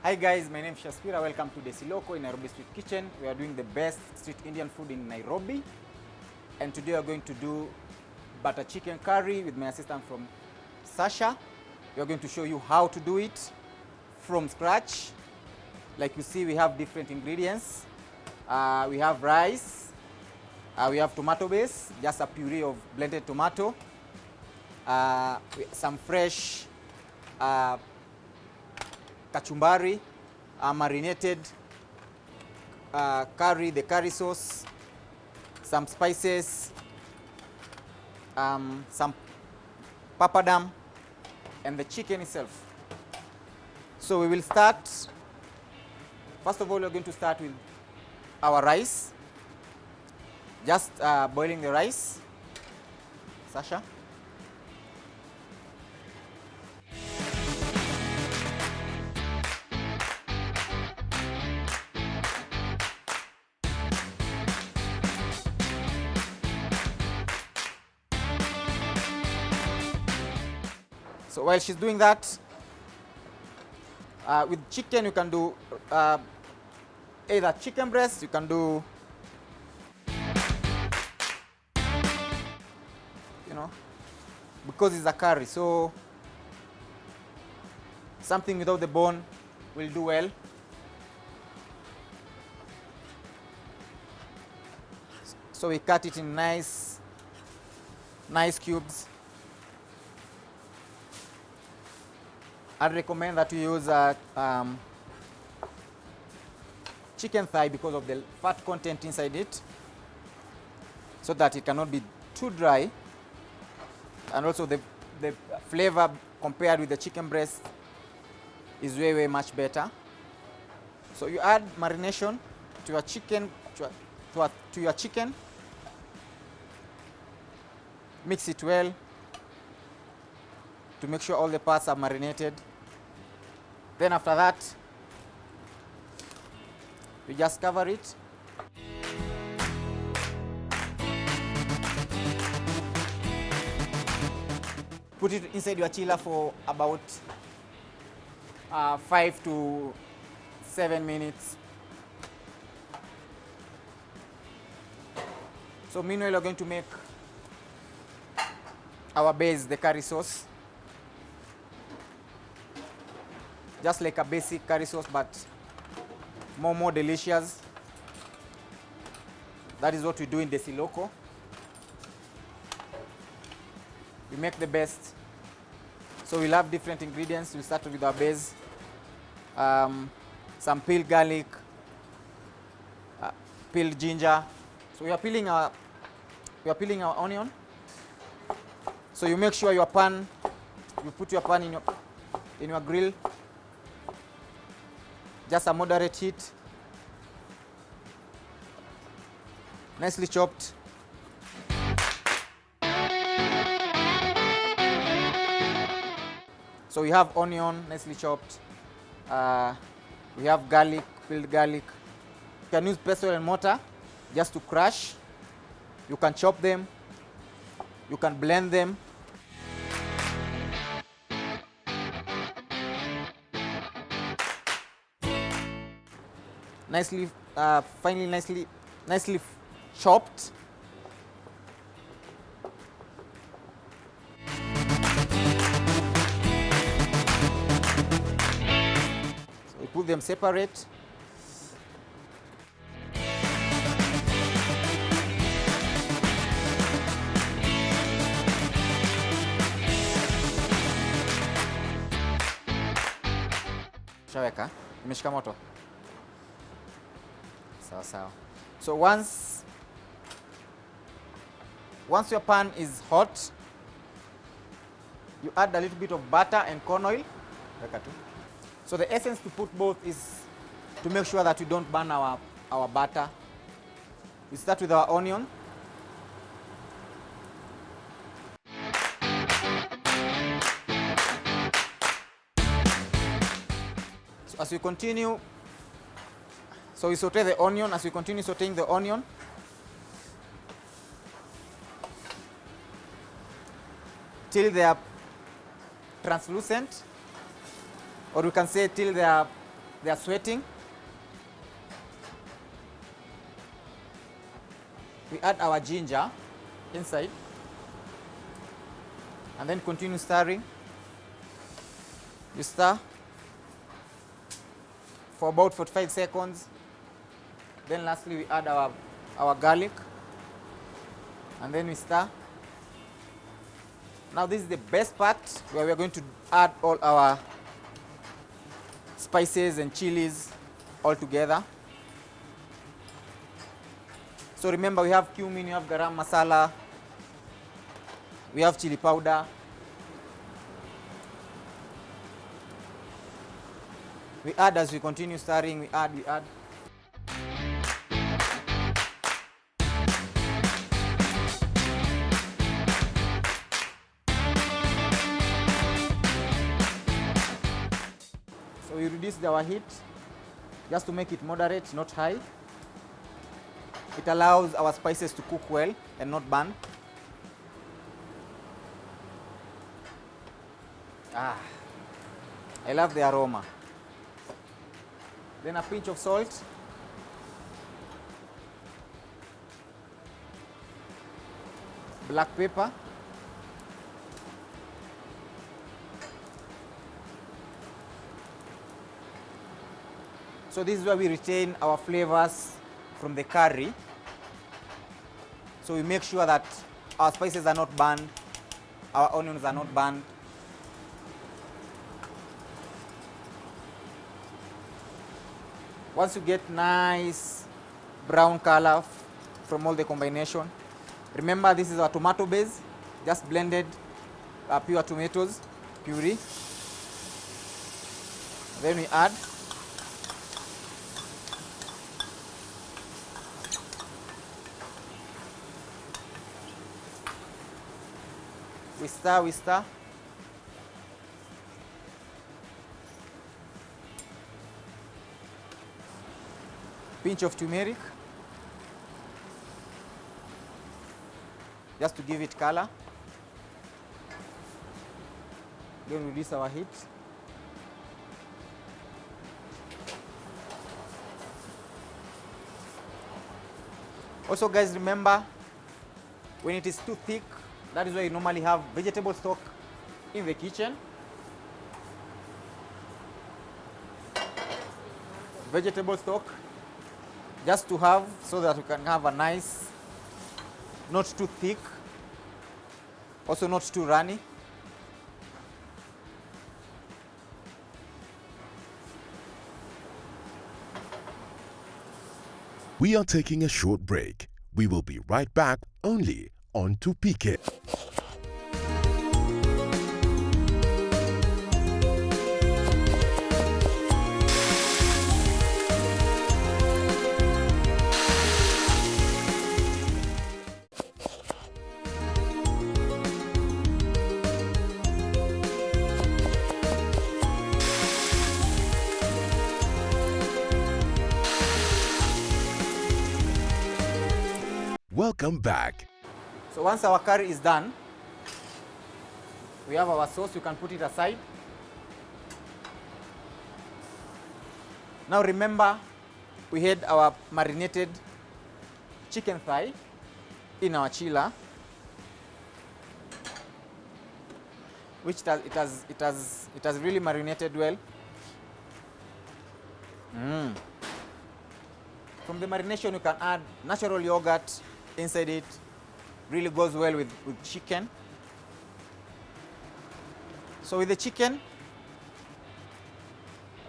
Hi guys, my name is Shaspira. Welcome to Desi Loco in Nairobi Street Kitchen. We are doing the best street Indian food in Nairobi. And today we are going to do butter chicken curry with my assistant from Sasha. We are going to show you how to do it from scratch. Like you see, we have different ingredients. We have rice. We have tomato base, just a puree of blended tomato. Some fresh kachumbari, marinated curry, the curry sauce, some spices, some papadam, and the chicken itself. So we will start. First of all, we're going to start with our rice. Just boiling the rice. Sasha. So while she's doing that, with chicken you can do either chicken breast, you can do, because it's a curry, so something without the bone will do well. So we cut it in nice cubes. I'd recommend that you use chicken thigh because of the fat content inside it, so that it cannot be too dry, and also the flavor compared with the chicken breast is way much better. So you add marination to your chicken, to your chicken, mix it well to make sure all the parts are marinated. Then after that, you just cover it. Put it inside your chiller for about 5 to 7 minutes. So meanwhile, we're going to make our base, the curry sauce. Just like a basic curry sauce, but more delicious. That is what we do in Desi Loco. We make the best. So we'll have different ingredients. We'll start with our base. Some peeled garlic, peeled ginger. So we are peeling our onion. So you make sure you put your pan in your grill. Just a moderate heat. Nicely chopped. So we have onion, nicely chopped. We have garlic, peeled garlic. You can use pestle and mortar just to crush. You can chop them. You can blend them. Nicely, finely, nicely chopped. So we put them separate. Shaweka, imeshika moto. Sawa. So once your pan is hot, you add a little bit of butter and corn oil. So the essence to put both is to make sure that we don't burn our butter. We start with our onion. So as we continue, so we saute the onion. As we continue sauteing the onion, till they are translucent, or you can say till they are they are sweating, we add our ginger inside and then continue stirring. You stir for about 45 seconds. Then lastly we add our garlic and then we stir. Now this is the best part where we are going to add all our spices and chilies all together. So remember, we have cumin, we have garam masala, we have chili powder, we add as we continue stirring, we add. So we reduced our heat just to make it moderate, not high. It allows our spices to cook well and not burn. I love the aroma. Then a pinch of salt. Black pepper. So this is where we retain our flavors from the curry. So we make sure that our spices are not burned, our onions are not burned. Once you get nice brown color from all the combination, remember this is our tomato base, just blended pure tomatoes, puree. Then we add we stir. Pinch of turmeric, just to give it color. Then reduce our heat. Also guys, remember, when it is too thick, that is why you normally have vegetable stock in the kitchen. Vegetable stock, just to have, so that we can have a nice, not too thick, also not too runny. We are taking a short break. We will be right back only on to PK. Welcome back. So once our curry is done, we have our sauce, you can put it aside. Now remember, we had our marinated chicken thigh in our chiller, which it has really marinated well. From the marination, you can add natural yogurt inside it. Really goes well with chicken. So with the chicken,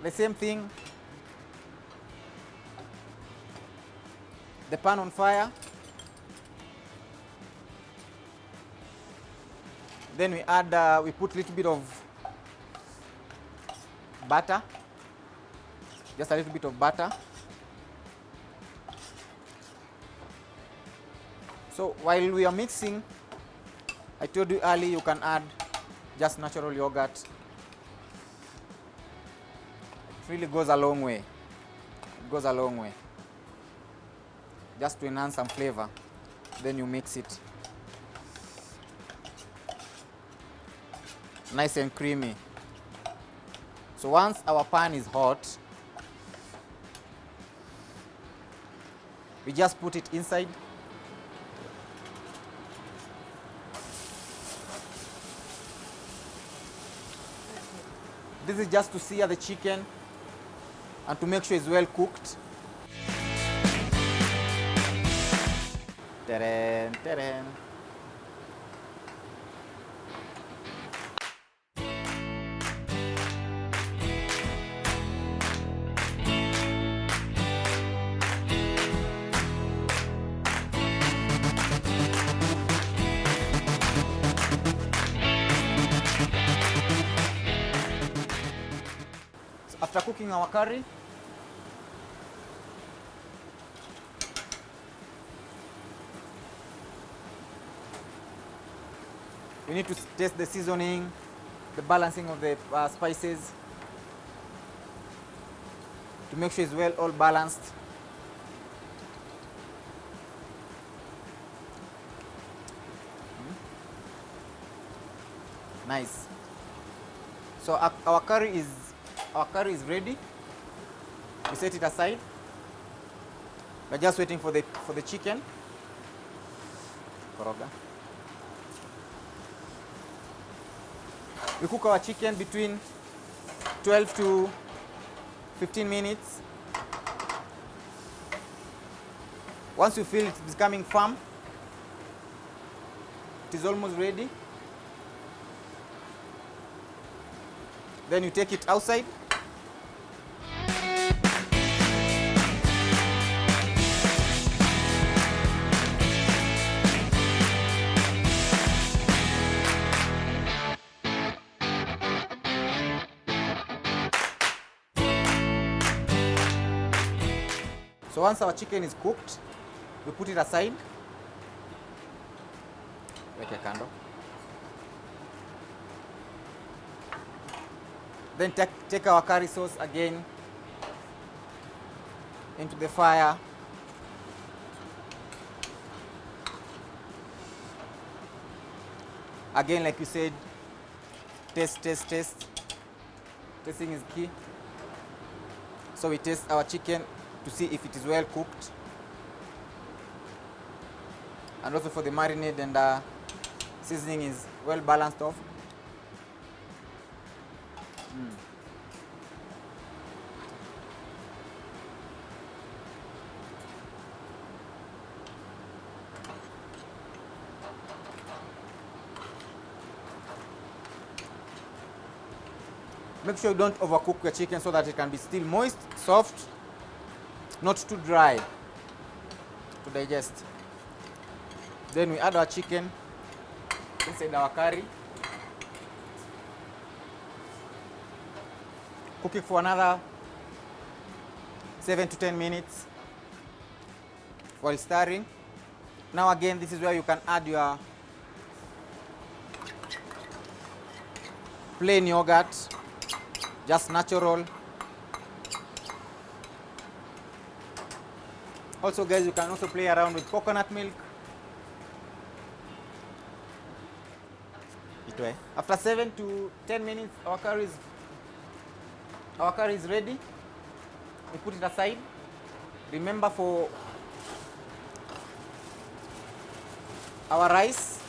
the same thing. The pan on fire. Then we add, we put a little bit of butter. Just a little bit of butter. So while we are mixing, I told you earlier, you can add just natural yogurt. It really goes a long way. It goes a long way. Just to enhance some flavor. Then you mix it. Nice and creamy. So once our pan is hot, We just put it inside. This is just to sear the chicken and to make sure it's well cooked. Ta-da, ta-da. After cooking our curry, we need to taste the seasoning, the balancing of the spices to make sure it's well all balanced. Nice. So our curry is ready. We set it aside. We're just waiting for the chicken. Koroga. We cook our chicken between 12 to 15 minutes. Once you feel it's becoming firm, it is almost ready. Then you take it outside. So once our chicken is cooked, we put it aside. Weke kando. Then take our curry sauce again into the fire. Again, like you said, taste. Tasting is key. So we taste our chicken to see if it is well cooked. And also for the marinade and seasoning is well balanced off. Make sure you don't overcook your chicken so that it can be still moist, soft, not too dry to digest. Then we add our chicken inside our curry. Cook it for another 7 to 10 minutes while stirring. Now again, this is where you can add your plain yogurt, just natural. Also guys, you can also play around with coconut milk. After 7 to 10 minutes, our curry is ready. We put it aside. Remember, for our rice,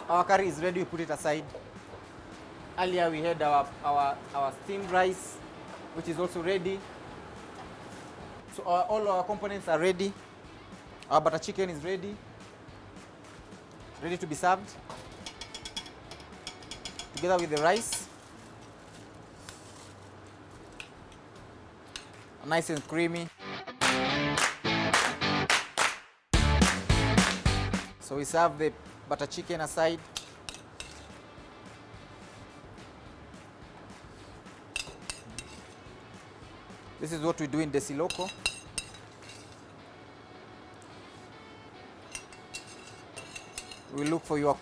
our curry is ready. We put it aside. Earlier we had our steamed rice, which is also ready. So all our components are ready. Our butter chicken is ready to be served together with the rice. Nice and creamy. So we serve the butter chicken aside. This is what we do in Desi Loco. We look for your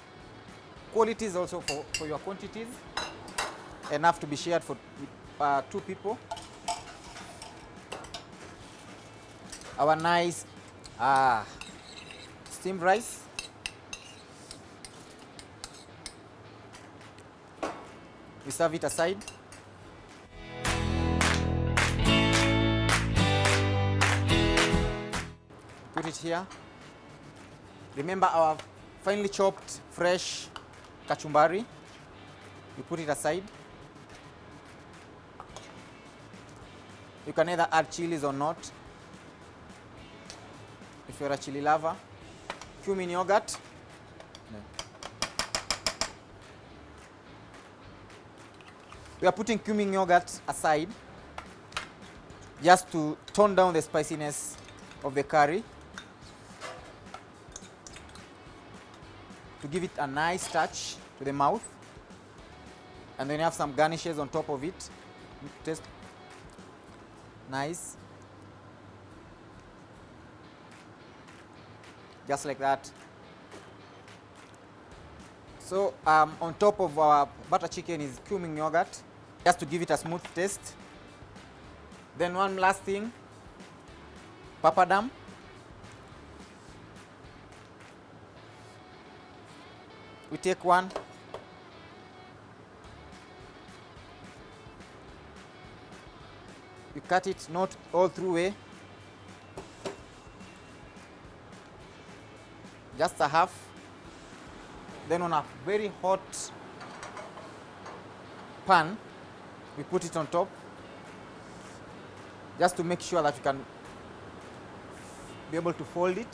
qualities, also for your quantities. Enough to be shared for 2 people. Our nice steamed rice. We serve it aside. Put it here. Remember our finely chopped fresh kachumbari. You put it aside. You can either add chilies or not, if you're a chili lover. Cumin yogurt. We are putting cumin yogurt aside just to tone down the spiciness of the curry, to give it a nice touch to the mouth. And then you have some garnishes on top of it. Taste nice. Just like that. So on top of our butter chicken is cumin yogurt, just to give it a smooth taste. Then one last thing, papadum. We take one. You cut it not all through way, just a half. Then on a very hot pan, we put it on top, just to make sure that you can be able to fold it.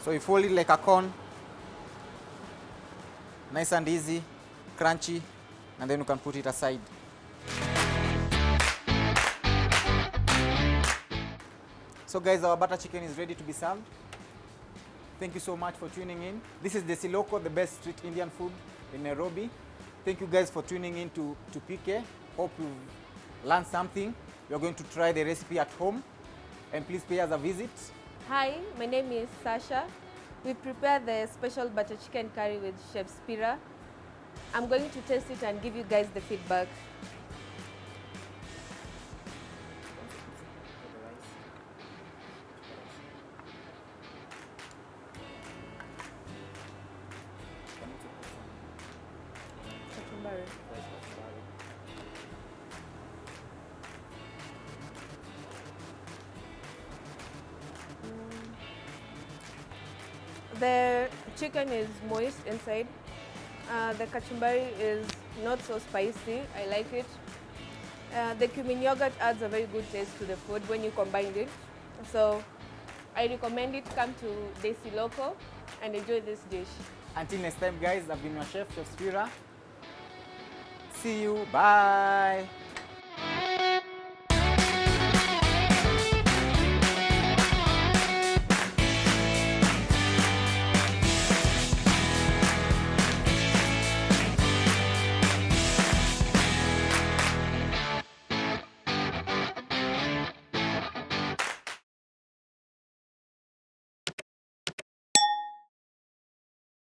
So you fold it like a cone, nice and easy, crunchy, and then you can put it aside. So guys, our butter chicken is ready to be served. Thank you so much for tuning in. This is Desi Loco, the best street Indian food in Nairobi. Thank you guys for tuning in to PK. Hope you've learned something. We're going to try the recipe at home, and please pay us a visit. Hi, my name is Sasha. We prepare the special butter chicken curry with Chef Spira. I'm going to taste it and give you guys the feedback. The chicken is moist inside. The kachumbari is not so spicy. I like it. The cumin yogurt adds a very good taste to the food when you combine it. So I recommend it. Come to Desi Loco and enjoy this dish. Until next time guys, I've been your chef, Chef Spira. See you, bye.